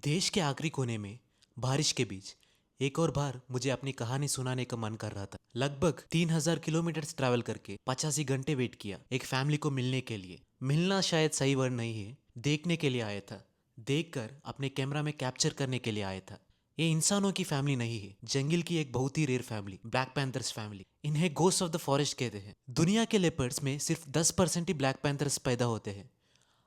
देश के आखिरी कोने में बारिश के बीच एक और बार मुझे अपनी कहानी सुनाने का मन कर रहा था। लगभग 3000 किलोमीटर ट्रैवल करके 85 घंटे वेट किया एक फैमिली को मिलने के लिए। मिलना शायद सही वर्ड नहीं है, देखने के लिए आया था। देखकर अपने कैमरा में कैप्चर करने के लिए आया था। ये इंसानों की फैमिली नहीं है, जंगल की एक बहुत ही rare family, black panthers family. इन्हें गोस्ट ऑफ द फॉरेस्ट कहते हैं। दुनिया के लेपर्ड्स में सिर्फ 10% ही ब्लैक पैंथर्स पैदा होते हैं,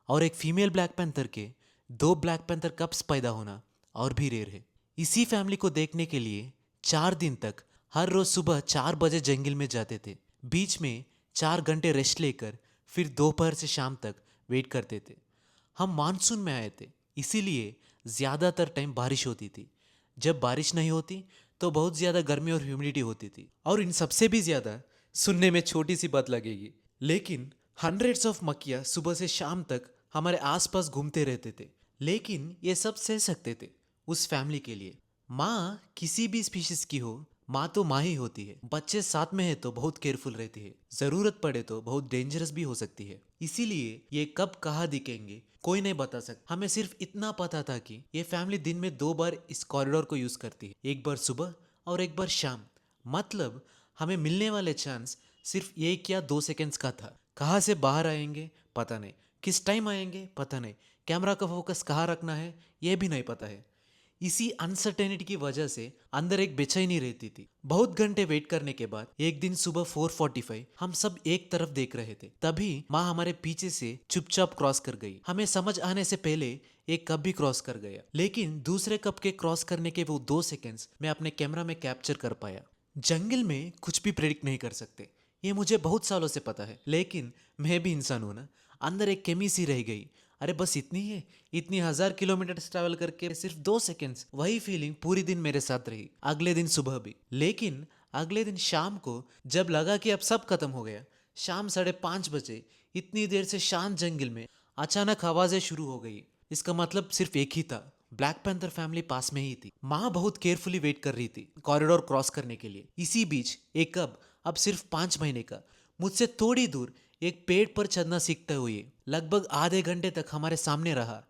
और एक फीमेल ब्लैक पैंथर के दो ब्लैक पैंथर कप्स पैदा होना और भी रेयर है। इसी फैमिली को देखने के लिए 4 दिन तक हर रोज सुबह 4 बजे जंगल में जाते थे। बीच में 4 घंटे रेस्ट लेकर फिर दोपहर से शाम तक वेट करते थे। हम मानसून में आए थे, इसीलिए ज़्यादातर टाइम बारिश होती थी। जब बारिश नहीं होती तो बहुत ज़्यादा गर्मी और ह्यूमिडिटी होती थी। और इन सबसे भी ज़्यादा, सुनने में छोटी सी बात लगेगी, लेकिन हंड्रेड्स ऑफ मक्खियाँ सुबह से शाम तक हमारे आसपास घूमते रहते थे। लेकिन ये सब सह सकते थे उस फैमिली के लिए। माँ किसी भी स्पीशीज की हो, माँ तो माँ ही होती है। बच्चे साथ में है तो बहुत केयरफुल रहती है, जरूरत पड़े तो बहुत डेंजरस भी हो सकती है। इसीलिए ये कब कहाँ दिखेंगे कोई नहीं बता सकता। हमें सिर्फ इतना पता था कि ये फैमिली दिन में 2 बार इस कॉरिडोर को यूज करती है, एक बार सुबह और एक बार शाम। मतलब हमें मिलने वाले चांस सिर्फ 1 या 2 सेकेंड्स का था। कहाँ से बाहर आएंगे पता नहीं, किस टाइम आएंगे पता नहीं, कैमरा का फोकस कहाँ रखना है यह भी नहीं पता है। इसी अनसर्टेनिटी की वजह से अंदर एक बेचैनी रहती थी। बहुत घंटे वेट करने के बाद एक दिन सुबह 4:45 हम सब एक तरफ देख रहे थे। तभी माँ हमारे पीछे से चुपचाप क्रॉस कर गई। हमें समझ आने से पहले एक कप भी क्रॉस कर गया, लेकिन दूसरे कप के क्रॉस करने के वो 2 सेकेंड्स मैं अपने कैमरा में कैप्चर कर पाया। जंगल में कुछ भी प्रेडिक्ट नहीं कर सकते, ये मुझे बहुत सालों से पता है। लेकिन मैं भी इंसान हूं ना, अंदर एक केमी सी रह गई। अरे बस इतनी है, इतनी 1000 किलोमीटर ट्रैवल करके सिर्फ 2 सेकेंड्स। वही फीलिंग पूरी दिन मेरे साथ रही, अगले दिन सुबह भी। लेकिन अगले दिन शाम को जब लगा कि अब सब खत्म हो गया, शाम 5:30 बजे इतनी देर से शांत जंगल में अचानक आवाजें शुरू हो गई। इसका मतलब सिर्फ एक ही था, ब्लैक पैंथर फैमिली पास में ही थी। माँ बहुत केयरफुली वेट कर रही थी कॉरिडोर क्रॉस करने के लिए। इसी बीच एक कब, अब सिर्फ 5 महीने का, मुझसे थोड़ी दूर एक पेड़ पर चढ़ना सीखते हुए लगभग आधे घंटे तक हमारे सामने रहा।